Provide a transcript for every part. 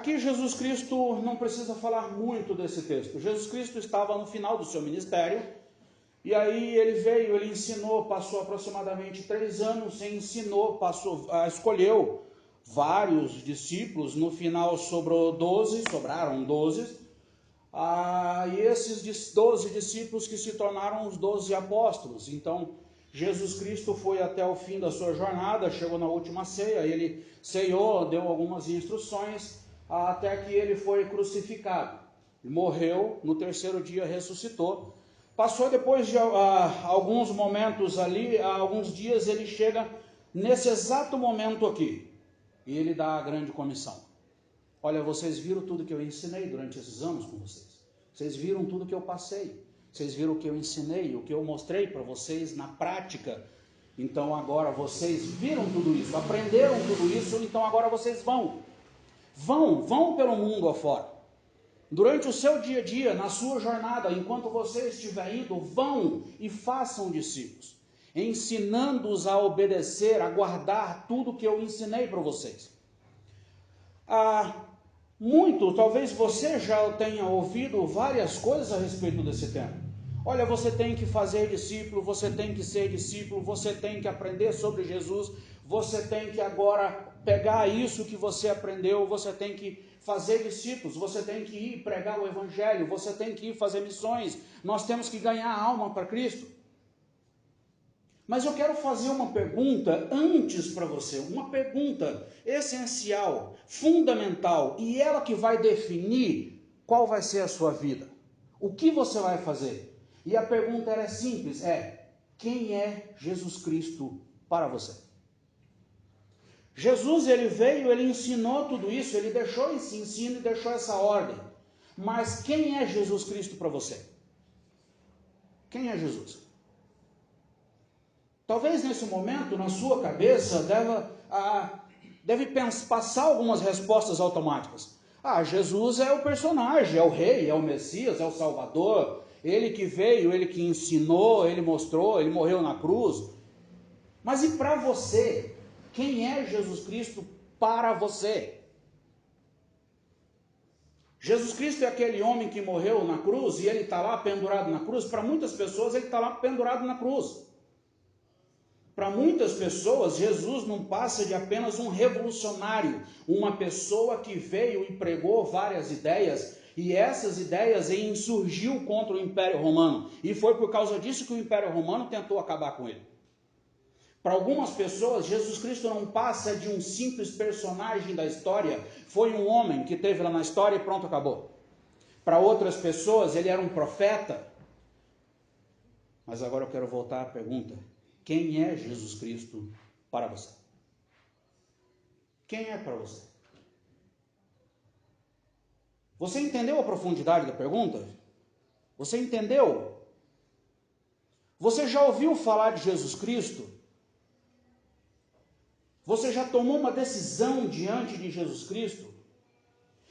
Aqui Jesus Cristo não precisa falar muito desse texto. Jesus Cristo estava no final do seu ministério, e aí ele veio, ele ensinou, passou aproximadamente 3 anos, ensinou, escolheu vários discípulos, no final sobraram 12, e esses 12 discípulos que se tornaram os 12 apóstolos. Então, Jesus Cristo foi até o fim da sua jornada, chegou na última ceia, ele ceiou, deu algumas instruções, até que ele foi crucificado. Morreu, no 3º dia ressuscitou. Passou depois de alguns momentos ali, alguns dias, ele chega nesse exato momento aqui, e ele dá a grande comissão. Olha, vocês viram tudo que eu ensinei durante esses anos com vocês. Vocês viram tudo que eu passei. Vocês viram o que eu ensinei, o que eu mostrei para vocês na prática. Então agora vocês viram tudo isso, aprenderam tudo isso, então agora vocês vão pelo mundo afora. Durante o seu dia a dia, na sua jornada, enquanto você estiver indo, vão e façam discípulos, ensinando-os a obedecer, a guardar tudo que eu ensinei para vocês. Talvez você já tenha ouvido várias coisas a respeito desse tema. Olha, você tem que fazer discípulo, você tem que ser discípulo, você tem que aprender sobre Jesus, você tem que agora pegar isso que você aprendeu, você tem que fazer discípulos, você tem que ir pregar o evangelho, você tem que ir fazer missões, nós temos que ganhar alma para Cristo. Mas eu quero fazer uma pergunta antes para você, uma pergunta essencial, fundamental, e ela que vai definir qual vai ser a sua vida. O que você vai fazer? E a pergunta é simples, quem é Jesus Cristo para você? Jesus, ele veio, ele ensinou tudo isso, ele deixou esse ensino e deixou essa ordem. Mas quem é Jesus Cristo para você? Quem é Jesus? Talvez nesse momento, na sua cabeça, deve passar algumas respostas automáticas. Jesus é o personagem, é o rei, é o Messias, é o Salvador. Ele que veio, ele que ensinou, ele mostrou, ele morreu na cruz. Mas e para você? Quem é Jesus Cristo para você? Jesus Cristo é aquele homem que morreu na cruz e ele está lá pendurado na cruz. Para muitas pessoas, ele está lá pendurado na cruz. Para muitas pessoas, Jesus não passa de apenas um revolucionário, uma pessoa que veio e pregou várias ideias, e essas ideias insurgiu contra o Império Romano, e foi por causa disso que o Império Romano tentou acabar com ele. Para algumas pessoas, Jesus Cristo não passa de um simples personagem da história, foi um homem que esteve lá na história e pronto, acabou. Para outras pessoas, ele era um profeta. Mas agora eu quero voltar à pergunta: quem é Jesus Cristo para você? Quem é para você? Você entendeu a profundidade da pergunta? Você entendeu? Você já ouviu falar de Jesus Cristo? Você já tomou uma decisão diante de Jesus Cristo?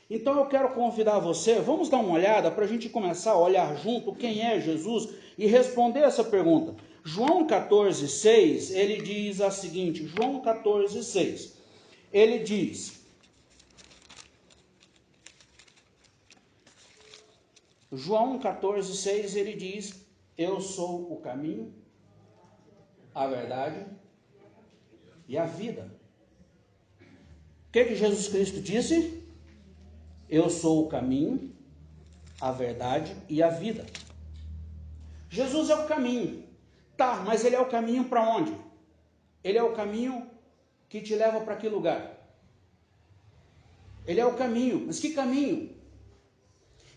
Então eu quero convidar você, vamos dar uma olhada para a gente começar a olhar junto quem é Jesus e responder essa pergunta. João 14,6, ele diz a seguinte, João 14,6, ele diz, João 14,6, ele diz, eu sou o caminho, a verdade e a vida. O que Jesus Cristo disse? Eu sou o caminho, a verdade e a vida. Jesus é o caminho. Tá, mas ele é o caminho para onde? Ele é o caminho que te leva para que lugar? Ele é o caminho. Mas que caminho?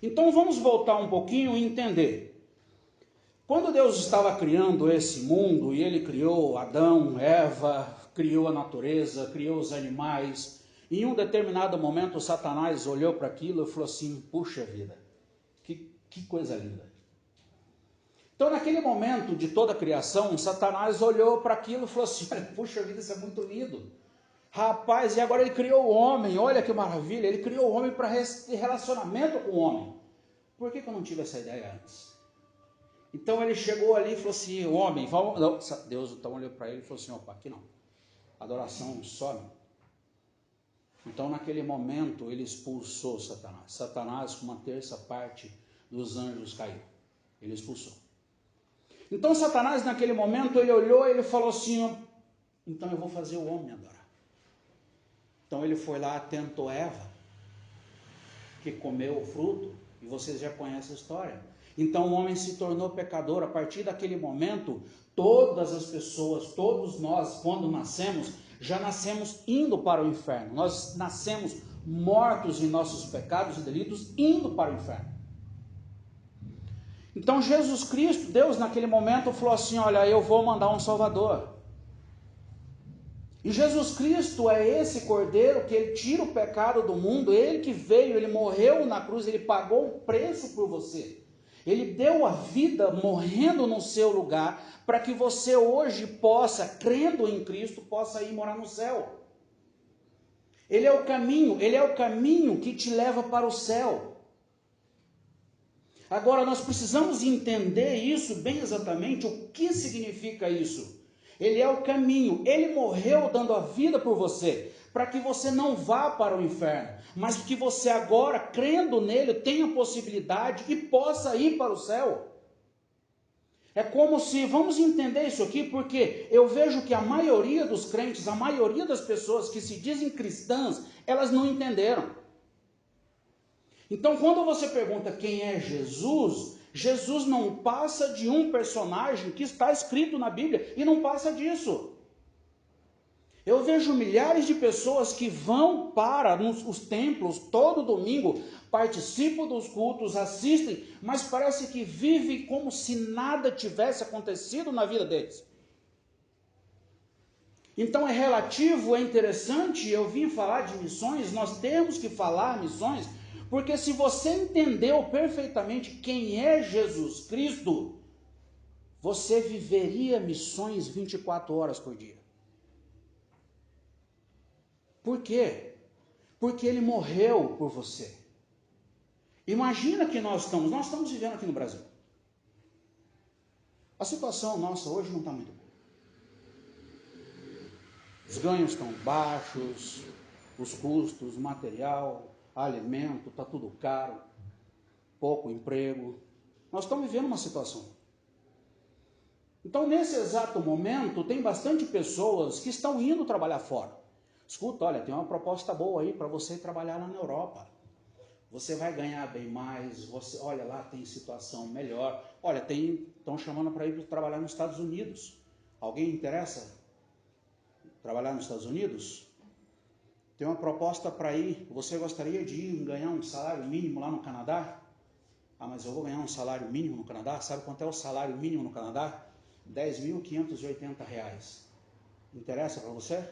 Então vamos voltar um pouquinho e entender. Quando Deus estava criando esse mundo, e ele criou Adão, Eva, criou a natureza, criou os animais, em um determinado momento Satanás olhou para aquilo e falou assim, puxa vida, que coisa linda. Então naquele momento de toda a criação, Satanás olhou para aquilo e falou assim, puxa vida, isso é muito lindo. Rapaz, e agora ele criou o homem, olha que maravilha, ele criou o homem para ter relacionamento com o homem. Por que eu não tive essa ideia antes? Então ele chegou ali e falou assim, o homem, vamos... Não, Deus então olhou para ele e falou assim, opa, aqui não, adoração só não. Então, naquele momento, ele expulsou Satanás. Satanás, com uma terça parte dos anjos, caiu. Ele expulsou. Então, Satanás, naquele momento, ele olhou e ele falou assim, então eu vou fazer o homem adorar. Então, ele foi lá, tentou Eva, que comeu o fruto, e vocês já conhecem a história. Então, o homem se tornou pecador. A partir daquele momento, todas as pessoas, todos nós, quando nascemos, já nascemos indo para o inferno. Nós nascemos mortos em nossos pecados e delitos, indo para o inferno. Então Jesus Cristo, Deus naquele momento falou assim, olha, eu vou mandar um Salvador. E Jesus Cristo é esse Cordeiro que ele tira o pecado do mundo, ele que veio, ele morreu na cruz, ele pagou o preço por você. Ele deu a vida morrendo no seu lugar, para que você hoje possa, crendo em Cristo, possa ir morar no céu. Ele é o caminho que te leva para o céu. Agora, nós precisamos entender isso bem exatamente, o que significa isso. Ele é o caminho, ele morreu dando a vida por você, para que você não vá para o inferno, mas que você agora, crendo nele, tenha possibilidade e possa ir para o céu. É como se, vamos entender isso aqui, porque eu vejo que a maioria dos crentes, a maioria das pessoas que se dizem cristãs, elas não entenderam. Então, quando você pergunta quem é Jesus, Jesus não passa de um personagem que está escrito na Bíblia, e não passa disso. Eu vejo milhares de pessoas que vão para os templos todo domingo, participam dos cultos, assistem, mas parece que vivem como se nada tivesse acontecido na vida deles. Então é relativo, é interessante, eu vim falar de missões, nós temos que falar missões, porque se você entendeu perfeitamente quem é Jesus Cristo, você viveria missões 24 horas por dia. Por quê? Porque ele morreu por você. Imagina que nós estamos vivendo aqui no Brasil. A situação nossa hoje não está muito boa. Os ganhos estão baixos, os custos, material, alimento, está tudo caro, pouco emprego. Nós estamos vivendo uma situação. Então, nesse exato momento, tem bastante pessoas que estão indo trabalhar fora. Escuta, olha, tem uma proposta boa aí para você trabalhar lá na Europa. Você vai ganhar bem mais, olha lá, tem situação melhor. Olha, estão chamando para ir trabalhar nos Estados Unidos. Alguém interessa trabalhar nos Estados Unidos? Tem uma proposta para ir, você gostaria de ir ganhar um salário mínimo lá no Canadá? Ah, mas eu vou ganhar um salário mínimo no Canadá? Sabe quanto é o salário mínimo no Canadá? R$10.580. Interessa para você?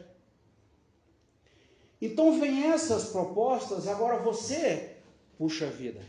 Então vem essas propostas, agora você, puxa vida,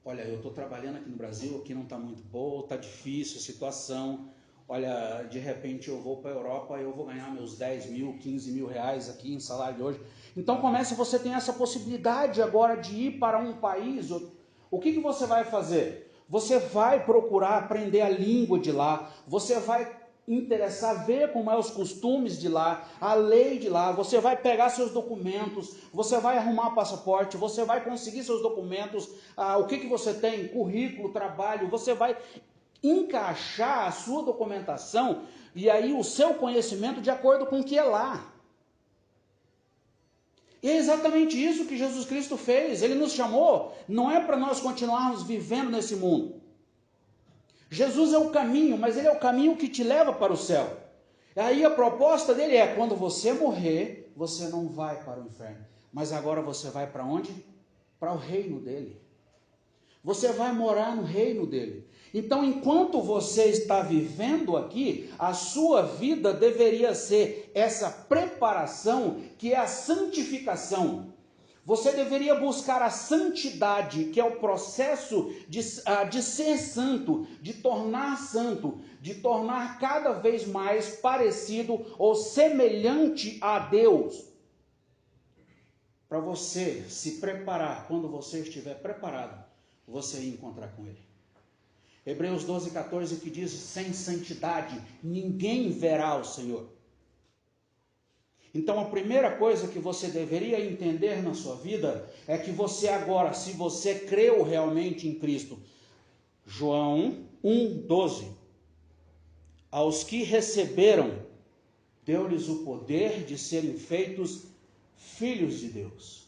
olha, eu estou trabalhando aqui no Brasil, aqui não está muito boa, está difícil a situação, olha, de repente eu vou para a Europa, eu vou ganhar meus 10 mil, 15 mil reais aqui em salário de hoje. Então você tem essa possibilidade agora de ir para um país, o que você vai fazer? Você vai procurar aprender a língua de lá, você vai interessar, ver como é os costumes de lá, a lei de lá, você vai pegar seus documentos, você vai arrumar passaporte, você vai conseguir seus documentos, o que você tem, currículo, trabalho, você vai encaixar a sua documentação e aí o seu conhecimento de acordo com o que é lá. E é exatamente isso que Jesus Cristo fez, ele nos chamou, não é para nós continuarmos vivendo nesse mundo. Jesus é o caminho, mas ele é o caminho que te leva para o céu. E aí a proposta dele é, quando você morrer, você não vai para o inferno. Mas agora você vai para onde? Para o reino dele. Você vai morar no reino dele. Então, enquanto você está vivendo aqui, a sua vida deveria ser essa preparação, que é a santificação. Você deveria buscar a santidade, que é o processo de ser santo, de tornar cada vez mais parecido ou semelhante a Deus. Para você se preparar, quando você estiver preparado, você ir encontrar com Ele. Hebreus 12:14 que diz, sem santidade ninguém verá o Senhor. Então a primeira coisa que você deveria entender na sua vida é que você agora, se você creu realmente em Cristo, João 1,12, aos que receberam, deu-lhes o poder de serem feitos filhos de Deus.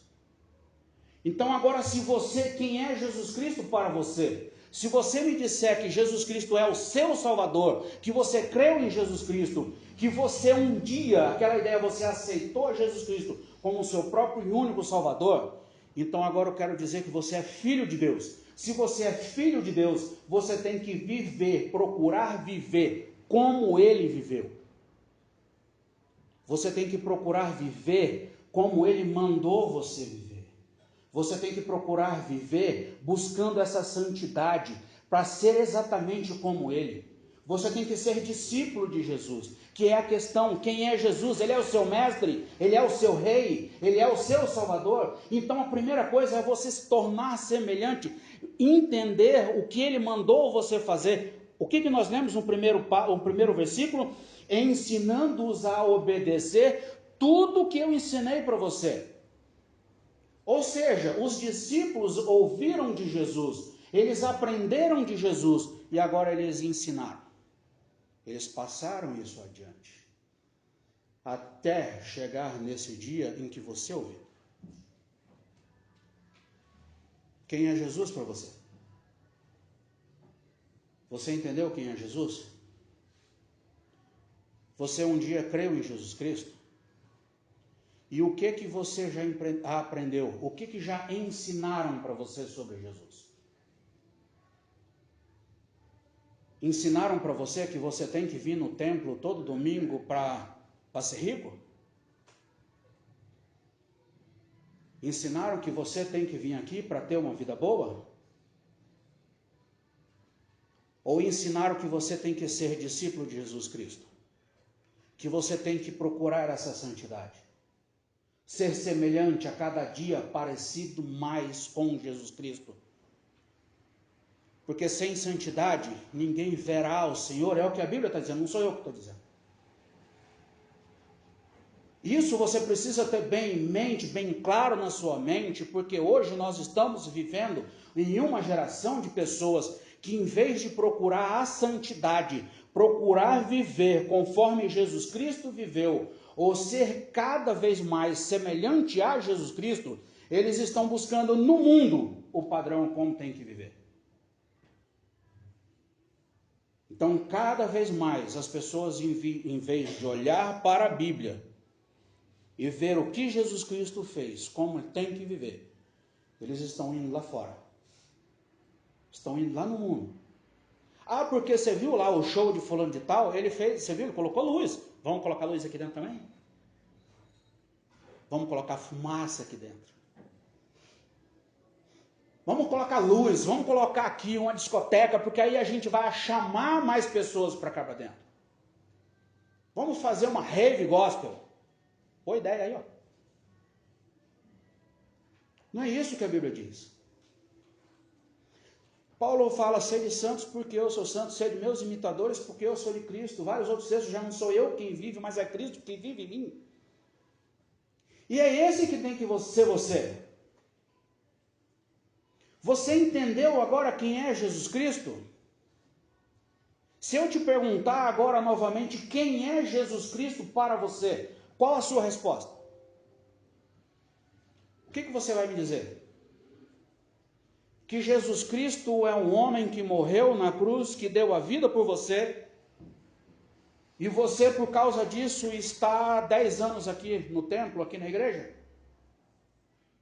Então agora, se você, quem é Jesus Cristo para você? Se você me disser que Jesus Cristo é o seu Salvador, que você creu em Jesus Cristo, que você um dia, aquela ideia, você aceitou Jesus Cristo como o seu próprio e único Salvador, então agora eu quero dizer que você é filho de Deus. Se você é filho de Deus, você tem que viver, procurar viver como Ele viveu. Você tem que procurar viver como Ele mandou você viver. Você tem que procurar viver buscando essa santidade para ser exatamente como Ele. Você tem que ser discípulo de Jesus, que é a questão, quem é Jesus? Ele é o seu mestre, Ele é o seu rei, Ele é o seu salvador. Então a primeira coisa é você se tornar semelhante, entender o que Ele mandou você fazer. O que nós lemos no primeiro versículo? Ensinando-os a obedecer tudo que eu ensinei para você. Ou seja, os discípulos ouviram de Jesus, eles aprenderam de Jesus e agora eles ensinaram. Eles passaram isso adiante, até chegar nesse dia em que você ouviu. Quem é Jesus para você? Você entendeu quem é Jesus? Você um dia creu em Jesus Cristo? E o que você já aprendeu? O que já ensinaram para você sobre Jesus? Ensinaram para você que você tem que vir no templo todo domingo para ser rico? Ensinaram que você tem que vir aqui para ter uma vida boa? Ou ensinaram que você tem que ser discípulo de Jesus Cristo? Que você tem que procurar essa santidade? Ser semelhante a cada dia, parecido mais com Jesus Cristo. Porque sem santidade, ninguém verá o Senhor. É o que a Bíblia está dizendo, não sou eu que estou dizendo. Isso você precisa ter bem em mente, bem claro na sua mente, porque hoje nós estamos vivendo em uma geração de pessoas que, em vez de procurar a santidade, procurar viver conforme Jesus Cristo viveu, ou ser cada vez mais semelhante a Jesus Cristo, eles estão buscando no mundo o padrão como tem que viver. Então, cada vez mais, as pessoas, em vez de olhar para a Bíblia e ver o que Jesus Cristo fez, como tem que viver, eles estão indo lá fora. Estão indo lá no mundo. Ah, porque você viu lá o show de fulano de tal? Ele fez, você viu? Ele colocou luz. Vamos colocar luz aqui dentro também? Vamos colocar fumaça aqui dentro. Vamos colocar luz, vamos colocar aqui uma discoteca, porque aí a gente vai chamar mais pessoas para cá para dentro. Vamos fazer uma rave gospel. Boa ideia aí, ó. Não é isso que a Bíblia diz. Paulo fala, sede santos porque eu sou santo, sede meus imitadores porque eu sou de Cristo. Vários outros textos, já não sou eu quem vive, mas é Cristo que vive em mim. E é esse que tem que ser você. Você entendeu agora quem é Jesus Cristo? Se eu te perguntar agora novamente quem é Jesus Cristo para você, qual a sua resposta? O que você vai me dizer? Que Jesus Cristo é um homem que morreu na cruz, que deu a vida por você, e você por causa disso está há 10 anos aqui no templo, aqui na igreja?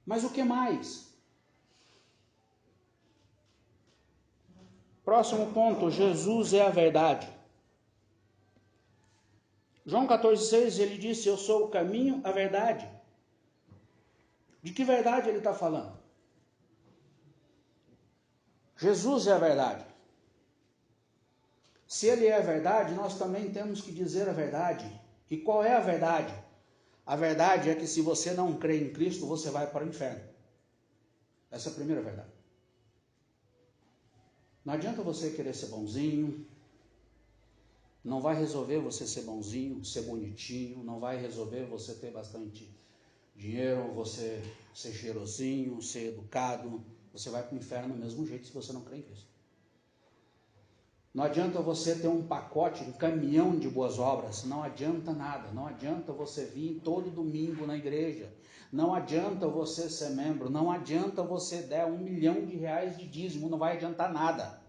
Mas o que mais? Próximo ponto, Jesus é a verdade. João 14,6, ele disse, eu sou o caminho, a verdade. De que verdade ele está falando? Jesus é a verdade. Se ele é a verdade, nós também temos que dizer a verdade. E qual é a verdade? A verdade é que se você não crê em Cristo, você vai para o inferno. Essa é a primeira verdade. Não adianta você querer ser bonzinho, Não vai resolver você ser bonzinho, ser bonitinho, não vai resolver você ter bastante dinheiro, você ser cheirosinho, ser educado. Você vai para o inferno do mesmo jeito se você não crê em Cristo. Não adianta você ter um pacote, um caminhão de boas obras, não adianta nada. Não adianta você vir todo domingo na igreja, não adianta você ser membro, não adianta você der R$1 milhão de dízimo, não vai adiantar nada.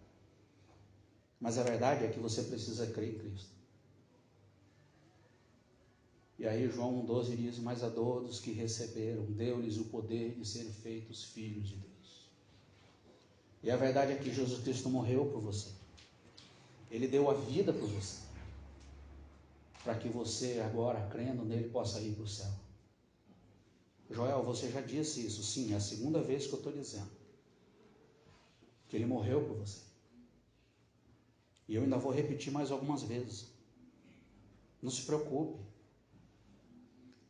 Mas a verdade é que você precisa crer em Cristo. E aí João 1,12 diz, mas a todos que receberam, deu-lhes o poder de serem feitos filhos de Deus. E a verdade é que Jesus Cristo morreu por você. Ele deu a vida por você. Para que você agora, crendo nele, possa ir para o céu. Joel, você já disse isso. Sim, é a segunda vez que eu estou dizendo. Que ele morreu por você. E eu ainda vou repetir mais algumas vezes. Não se preocupe.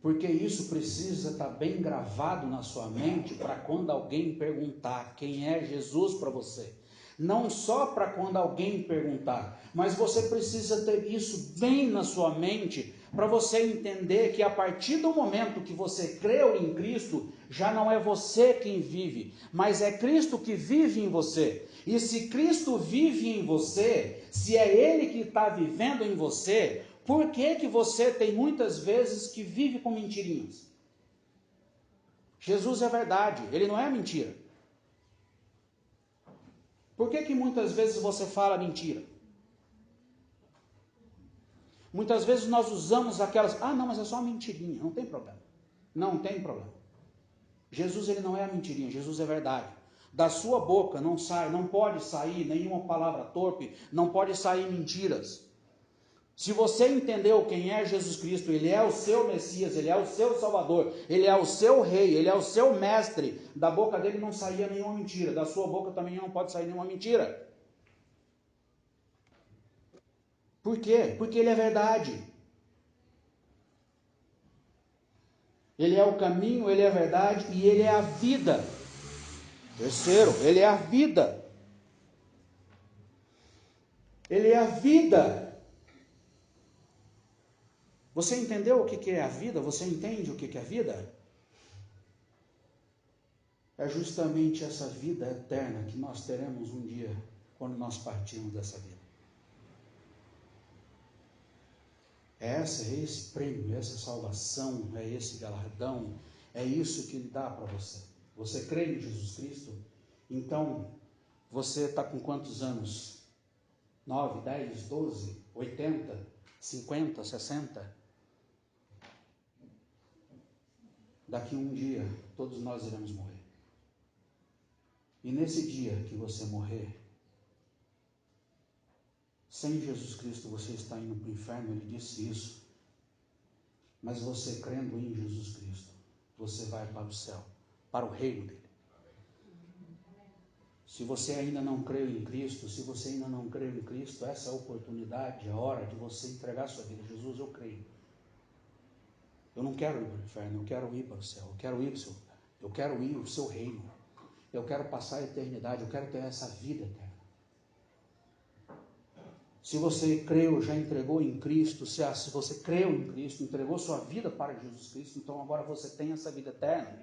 Porque isso precisa estar bem gravado na sua mente para quando alguém perguntar quem é Jesus para você. Não só para quando alguém perguntar, mas você precisa ter isso bem na sua mente para você entender que a partir do momento que você creu em Cristo, já não é você quem vive, mas é Cristo que vive em você. E se Cristo vive em você, se é Ele que está vivendo em você, por que você tem muitas vezes que vive com mentirinhas? Jesus é verdade, Ele não é mentira. Por que muitas vezes você fala mentira? Muitas vezes nós usamos aquelas, não, mas é só uma mentirinha, não tem problema. Não tem problema. Jesus, ele não é a mentirinha, Jesus é verdade. Da sua boca não pode sair nenhuma palavra torpe, não pode sair mentiras. Se você entendeu quem é Jesus Cristo, Ele é o seu Messias, Ele é o seu Salvador, Ele é o seu Rei, Ele é o seu Mestre, da boca dele não saía nenhuma mentira, da sua boca também não pode sair nenhuma mentira. Por quê? Porque Ele é verdade. Ele é o caminho, Ele é a verdade e Ele é a vida. Terceiro, Ele é a vida. Ele é a vida. Você entendeu o que é a vida? Você entende o que é a vida? É justamente essa vida eterna que nós teremos um dia, quando nós partirmos dessa vida. É esse prêmio, essa salvação, é esse galardão, é isso que Ele dá para você. Você crê em Jesus Cristo? Então, você está com quantos anos? 9, 10, 12, 80, 50, 60? Daqui um dia, todos nós iremos morrer. E nesse dia que você morrer, sem Jesus Cristo você está indo para o inferno, Ele disse isso. Mas você crendo em Jesus Cristo, você vai para o céu, para o reino dele. Se você ainda não creu em Cristo, essa é a oportunidade, a hora de você entregar a sua vida. Jesus, eu creio. Eu não quero ir para o inferno, eu quero ir para o céu, eu quero ir para o seu lugar, eu quero ir para o seu reino, eu quero passar a eternidade, eu quero ter essa vida eterna. Se você creu, já entregou em Cristo, se você creu em Cristo, entregou sua vida para Jesus Cristo, então agora você tem essa vida eterna.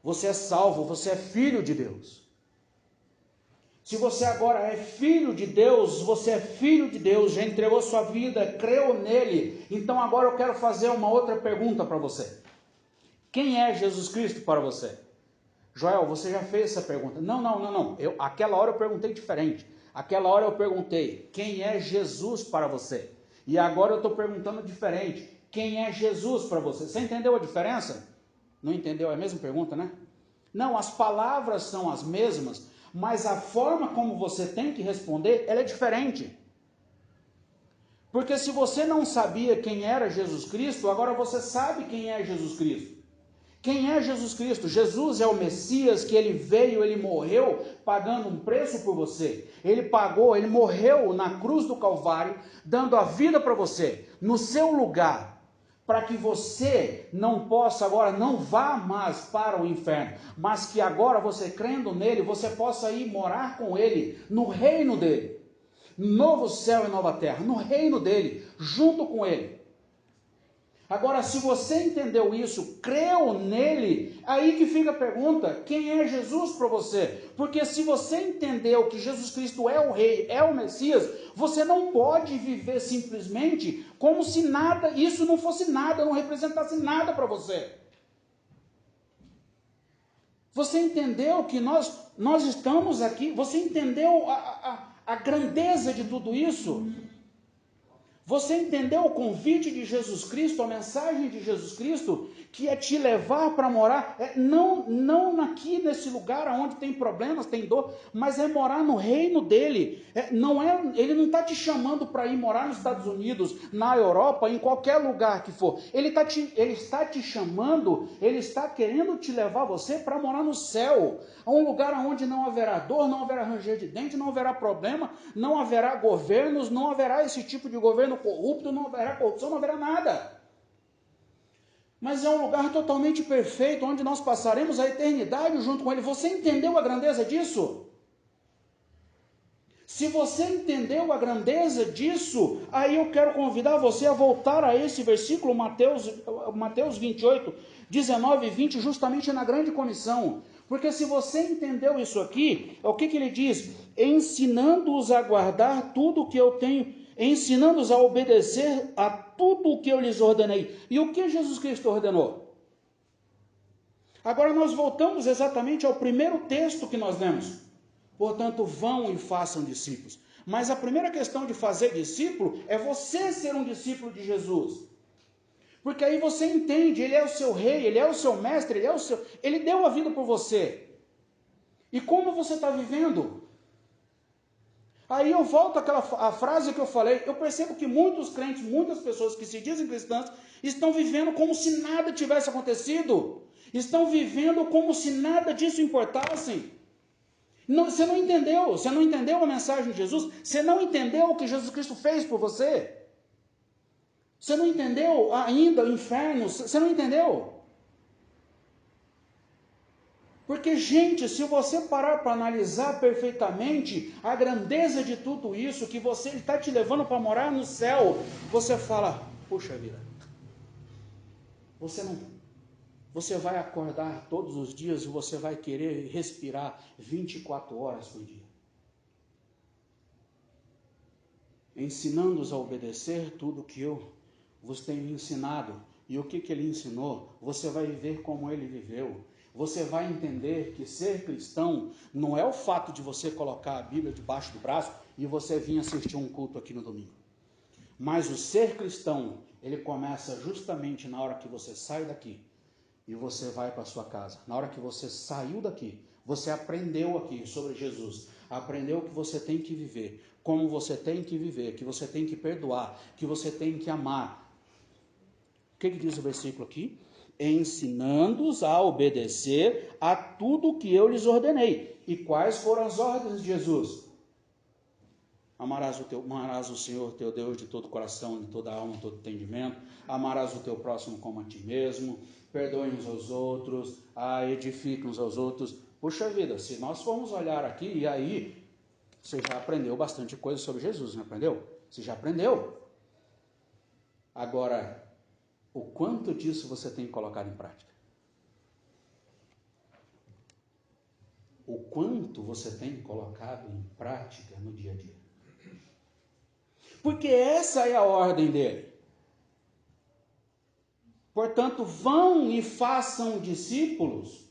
Você é salvo, você é filho de Deus. Se você agora é filho de Deus, você é filho de Deus, já entregou sua vida, creu nele. Então agora eu quero fazer uma outra pergunta para você. Quem é Jesus Cristo para você? Joel, você já fez essa pergunta. Não. Aquela hora eu perguntei diferente. Aquela hora eu perguntei, quem é Jesus para você? E agora eu estou perguntando diferente. Quem é Jesus para você? Você entendeu a diferença? Não entendeu? É a mesma pergunta, né? Não, as palavras são as mesmas, mas a forma como você tem que responder, ela é diferente. Porque se você não sabia quem era Jesus Cristo, agora você sabe quem é Jesus Cristo. Quem é Jesus Cristo? Jesus é o Messias que ele veio, ele morreu pagando um preço por você. Ele pagou, ele morreu na cruz do Calvário, dando a vida para você, no seu lugar, para que você não possa agora, não vá mais para o inferno, mas que agora você crendo nele, você possa ir morar com ele, no reino dele. novo céu e nova terra, no reino dele, junto com ele. Agora, se você entendeu isso, creu nele, aí que fica a pergunta, quem é Jesus para você? Porque se você entendeu que Jesus Cristo é o Rei, é o Messias, você não pode viver simplesmente como se nada, isso não fosse nada, não representasse nada para você. Você entendeu que nós estamos aqui, você entendeu a grandeza de tudo isso? Você entendeu o convite de Jesus Cristo, a mensagem de Jesus Cristo, que é te levar para morar, não aqui nesse lugar onde tem problemas, tem dor, mas é morar no reino dele. Ele não está te chamando para ir morar nos Estados Unidos, na Europa, em qualquer lugar que for. Ele está te chamando, ele está querendo te levar você para morar no céu, a um lugar onde não haverá dor, não haverá ranger de dente, não haverá problema, não haverá governos, não haverá esse tipo de governo corrupto, não haverá corrupção, não haverá nada. Mas é um lugar totalmente perfeito, onde nós passaremos a eternidade junto com ele. Você entendeu a grandeza disso? Se você entendeu a grandeza disso, aí eu quero convidar você a voltar a esse versículo, Mateus 28, 19 e 20, justamente na grande comissão. Porque se você entendeu isso aqui, o que ele diz? Ensinando-os a guardar tudo o que eu tenho, ensinando-os a obedecer a tudo o que eu lhes ordenei. E o que Jesus Cristo ordenou? Agora nós voltamos exatamente ao primeiro texto que nós lemos. Portanto, vão e façam discípulos. Mas a primeira questão de fazer discípulo é você ser um discípulo de Jesus. Porque aí você entende, ele é o seu rei, ele é o seu mestre, ele deu a vida por você. E como você está vivendo? Aí eu volto à frase que eu falei, eu percebo que muitos crentes, muitas pessoas que se dizem cristãs, estão vivendo como se nada tivesse acontecido. Estão vivendo como se nada disso importasse. Você não entendeu a mensagem de Jesus, você não entendeu o que Jesus Cristo fez por você. Você não entendeu ainda o inferno, você não entendeu. Porque, gente, se você parar para analisar perfeitamente a grandeza de tudo isso, que você está te levando para morar no céu, você fala, puxa vida, você vai acordar todos os dias e você vai querer respirar 24 horas por dia. Ensinando-os a obedecer tudo que eu vos tenho ensinado. E o que ele ensinou? Você vai viver como ele viveu. Você vai entender que ser cristão não é o fato de você colocar a Bíblia debaixo do braço e você vir assistir um culto aqui no domingo. Mas o ser cristão, ele começa justamente na hora que você sai daqui e você vai para sua casa. Na hora que você saiu daqui, você aprendeu aqui sobre Jesus, aprendeu que você tem que viver, como você tem que viver, que você tem que perdoar, que você tem que amar. O que diz o versículo aqui? Ensinando-os a obedecer a tudo que eu lhes ordenei. E quais foram as ordens de Jesus? Amarás o Senhor teu Deus de todo o coração, de toda a alma, de todo o entendimento. Amarás o teu próximo como a ti mesmo. Perdoe uns aos outros, edifique uns aos outros. Puxa vida, se nós formos olhar aqui, e aí você já aprendeu bastante coisa sobre Jesus, não aprendeu? Você já aprendeu. Agora, o quanto disso você tem colocado em prática? O quanto você tem colocado em prática no dia a dia? Porque essa é a ordem dele. Portanto, vão e façam discípulos,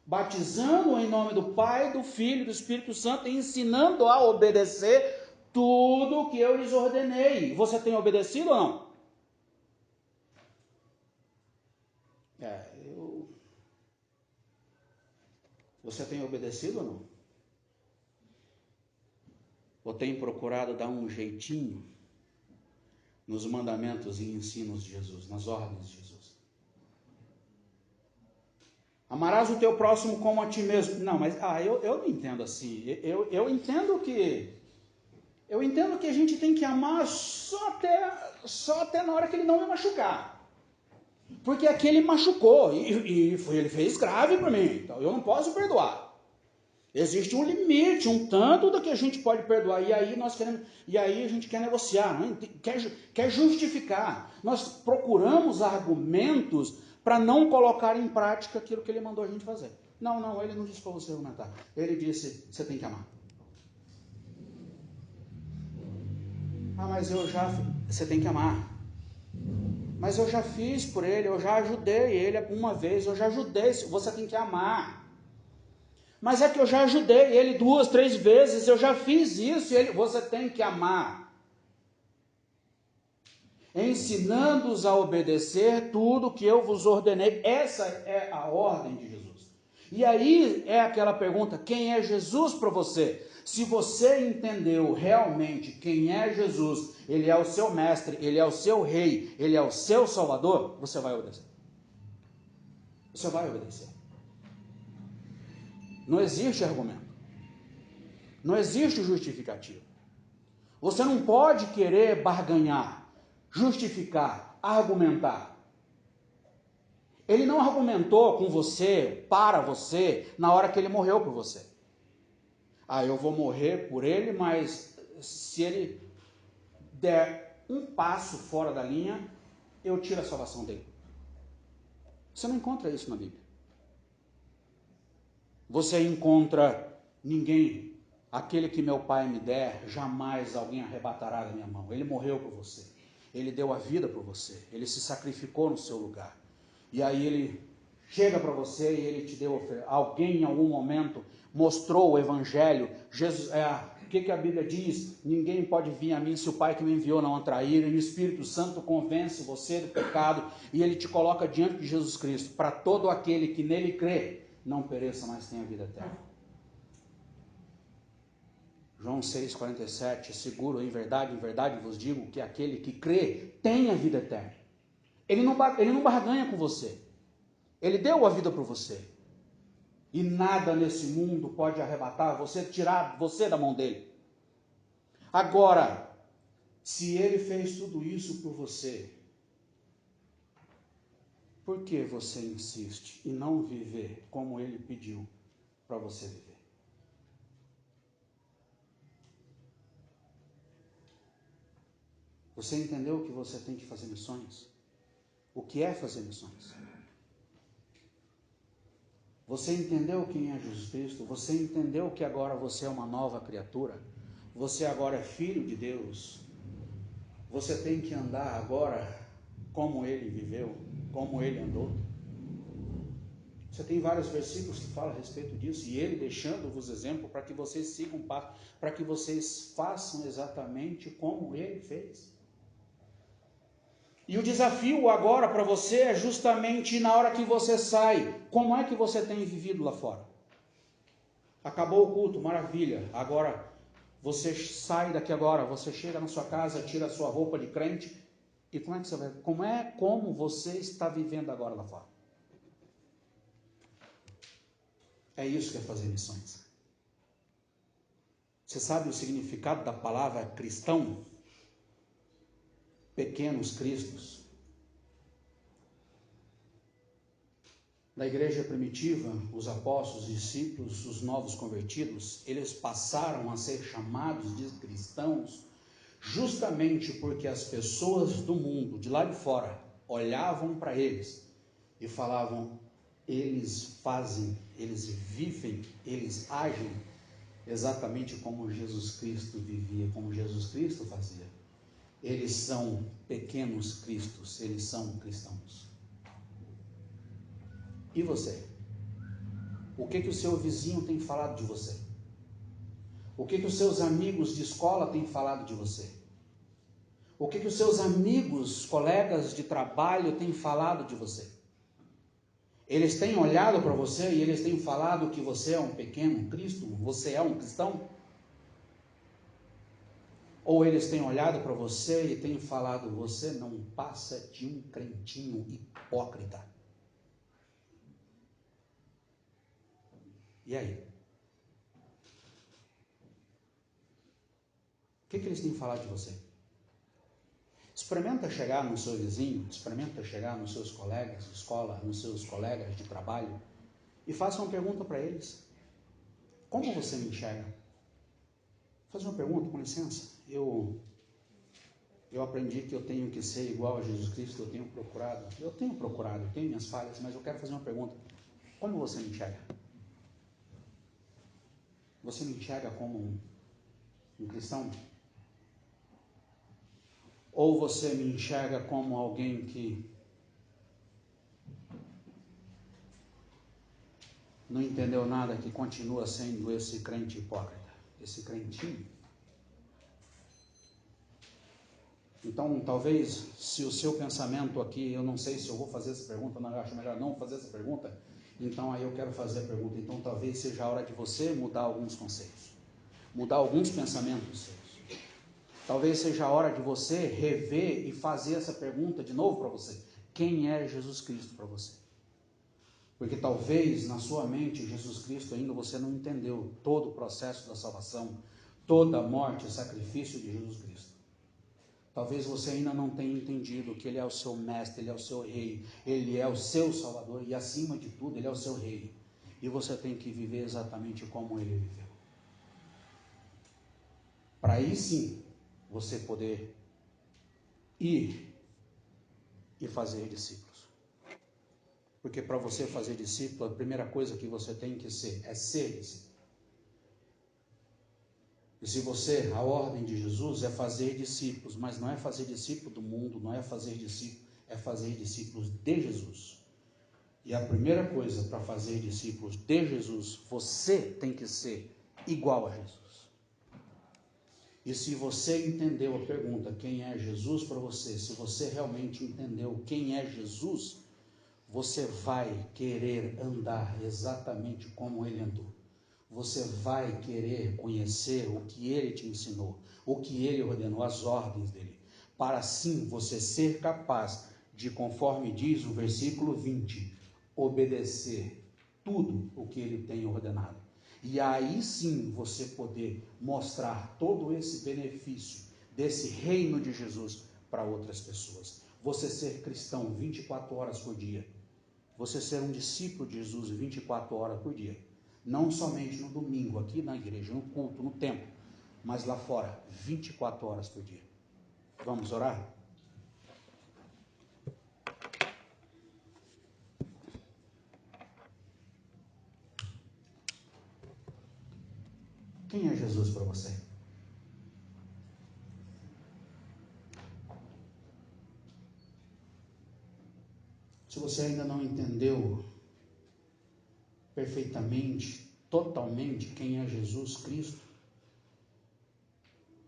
batizando em nome do Pai, do Filho e do Espírito Santo, e ensinando a obedecer tudo o que eu lhes ordenei. Você tem obedecido ou não? Você tem obedecido ou não? Ou tem procurado dar um jeitinho nos mandamentos e ensinos de Jesus, nas ordens de Jesus? Amarás o teu próximo como a ti mesmo. Não, mas eu não entendo assim. Eu entendo que a gente tem que amar só até na hora que ele não me machucar. Porque aquele machucou, e ele fez grave para mim, então eu não posso perdoar. Existe um limite, um tanto do que a gente pode perdoar. E aí a gente quer negociar, quer justificar. Nós procuramos argumentos para não colocar em prática aquilo que ele mandou a gente fazer. Não, ele não disse para você argumentar. Ele disse, você tem que amar. Mas você tem que amar. Mas eu já fiz por ele, eu já ajudei ele uma vez, eu já ajudei, você tem que amar. Mas é que eu já ajudei ele 2, 3 vezes, eu já fiz isso, você tem que amar. Ensinando-os a obedecer tudo que eu vos ordenei. Essa é a ordem de Jesus. E aí é aquela pergunta, quem é Jesus para você? Se você entendeu realmente quem é Jesus, ele é o seu mestre, ele é o seu rei, ele é o seu salvador, você vai obedecer. Você vai obedecer. Não existe argumento. Não existe justificativa. Você não pode querer barganhar, justificar, argumentar. Ele não argumentou com você, para você, na hora que ele morreu por você. Eu vou morrer por ele, mas se ele der um passo fora da linha, eu tiro a salvação dele. Você não encontra isso na Bíblia. Você encontra ninguém, aquele que meu pai me der, jamais alguém arrebatará da minha mão. Ele morreu por você. Ele deu a vida por você. Ele se sacrificou no seu lugar. E aí ele chega para você e ele te deu. Alguém em algum momento mostrou o evangelho. Jesus, o que a Bíblia diz? Ninguém pode vir a mim se o Pai que me enviou não atrair. E o Espírito Santo convence você do pecado e ele te coloca diante de Jesus Cristo. Para todo aquele que nele crê, não pereça, mas tenha vida eterna. João 6,47, seguro, em verdade vos digo que aquele que crê tem a vida eterna. Ele não barganha com você. Ele deu a vida por você. E nada nesse mundo pode arrebatar você, tirar você da mão dele. Agora, se ele fez tudo isso por você, por que você insiste em não viver como ele pediu para você viver? Você entendeu que você tem que fazer missões? O que é fazer missões? Você entendeu quem é Jesus Cristo? Você entendeu que agora você é uma nova criatura? Você agora é filho de Deus? Você tem que andar agora como ele viveu, como ele andou? Você tem vários versículos que falam a respeito disso, e ele deixando-vos exemplo para que vocês sigam, para que vocês façam exatamente como ele fez. E o desafio agora para você é justamente na hora que você sai, como é que você tem vivido lá fora? Acabou o culto, maravilha, agora você sai daqui agora, você chega na sua casa, tira a sua roupa de crente, e como é que você vai? Como você está vivendo agora lá fora? É isso que é fazer missões. Você sabe o significado da palavra cristão? Pequenos cristos. Na igreja primitiva, os apóstolos, os discípulos, os novos convertidos, eles passaram a ser chamados de cristãos justamente porque as pessoas do mundo, de lá de fora, olhavam para eles e falavam, eles fazem, eles vivem, eles agem exatamente como Jesus Cristo vivia, como Jesus Cristo fazia. Eles são pequenos cristos, eles são cristãos. E você? O que o seu vizinho tem falado de você? O que os seus amigos de escola têm falado de você? O que os seus amigos, colegas de trabalho têm falado de você? Eles têm olhado para você e eles têm falado que você é um pequeno Cristo? Você é um cristão? Ou eles têm olhado para você e têm falado, você não passa de um crentinho hipócrita? E aí? O que eles têm falado de você? Experimenta chegar no seu vizinho, experimenta chegar nos seus colegas de escola, nos seus colegas de trabalho e faça uma pergunta para eles. Como você me enxerga? Vou fazer uma pergunta, com licença. Eu aprendi que eu tenho que ser igual a Jesus Cristo, eu tenho procurado, eu tenho minhas falhas, mas eu quero fazer uma pergunta. Como você me enxerga? Você me enxerga como um cristão? Ou você me enxerga como alguém que não entendeu nada, que continua sendo esse crente hipócrita, esse crentinho? Então, talvez, se o seu pensamento aqui, eu não sei se eu vou fazer essa pergunta, não, eu acho melhor não fazer essa pergunta, então aí eu quero fazer a pergunta. Então, talvez seja a hora de você mudar alguns conceitos, mudar alguns pensamentos seus. Talvez seja a hora de você rever e fazer essa pergunta de novo para você. Quem é Jesus Cristo para você? Porque talvez na sua mente Jesus Cristo ainda você não entendeu todo o processo da salvação, toda a morte e sacrifício de Jesus Cristo. Talvez você ainda não tenha entendido que Ele é o seu mestre, Ele é o seu rei, Ele é o seu salvador e acima de tudo Ele é o seu rei. E você tem que viver exatamente como Ele viveu. Para aí sim você poder ir e fazer discípulos. Porque para você fazer discípulo, a primeira coisa que você tem que ser é ser discípulo. E se você, a ordem de Jesus é fazer discípulos, mas não é fazer discípulo do mundo, não é fazer discípulo, é fazer discípulos de Jesus. E a primeira coisa para fazer discípulos de Jesus, você tem que ser igual a Jesus. E se você entendeu a pergunta, quem é Jesus para você, se você realmente entendeu quem é Jesus, você vai querer andar exatamente como Ele andou. Você vai querer conhecer o que Ele te ensinou, o que Ele ordenou, as ordens dEle, para assim você ser capaz de, conforme diz o versículo 20, obedecer tudo o que Ele tem ordenado. E aí sim você poder mostrar todo esse benefício desse reino de Jesus para outras pessoas. Você ser cristão 24 horas por dia. Você ser um discípulo de Jesus 24 horas por dia. Não somente no domingo, aqui na igreja, no culto, no templo, mas lá fora, 24 horas por dia. Vamos orar? Quem é Jesus para você? Se você ainda não entendeu perfeitamente, totalmente quem é Jesus Cristo,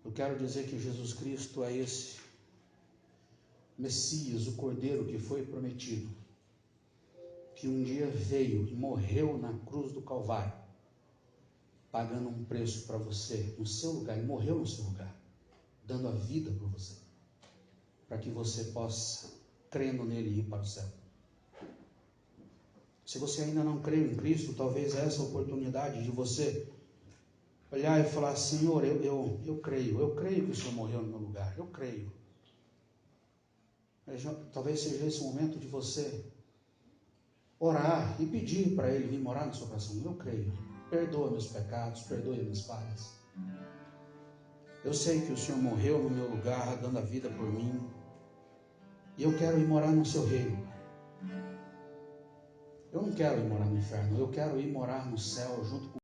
eu quero dizer que Jesus Cristo é esse Messias, o Cordeiro que foi prometido, que um dia veio e morreu na cruz do Calvário, pagando um preço para você, no seu lugar. Ele morreu no seu lugar, dando a vida por você, para que você possa, crendo nele, ir para o céu. Se você ainda não creu em Cristo, talvez essa oportunidade de você olhar e falar, Senhor, eu creio que o Senhor morreu no meu lugar, eu creio. Talvez seja esse o momento de você orar e pedir para Ele vir morar no seu coração. Eu creio, perdoa meus pecados, perdoa minhas falhas. Eu sei que o Senhor morreu no meu lugar, dando a vida por mim, e eu quero ir morar no seu reino. Eu não quero ir morar no inferno, eu quero ir morar no céu junto com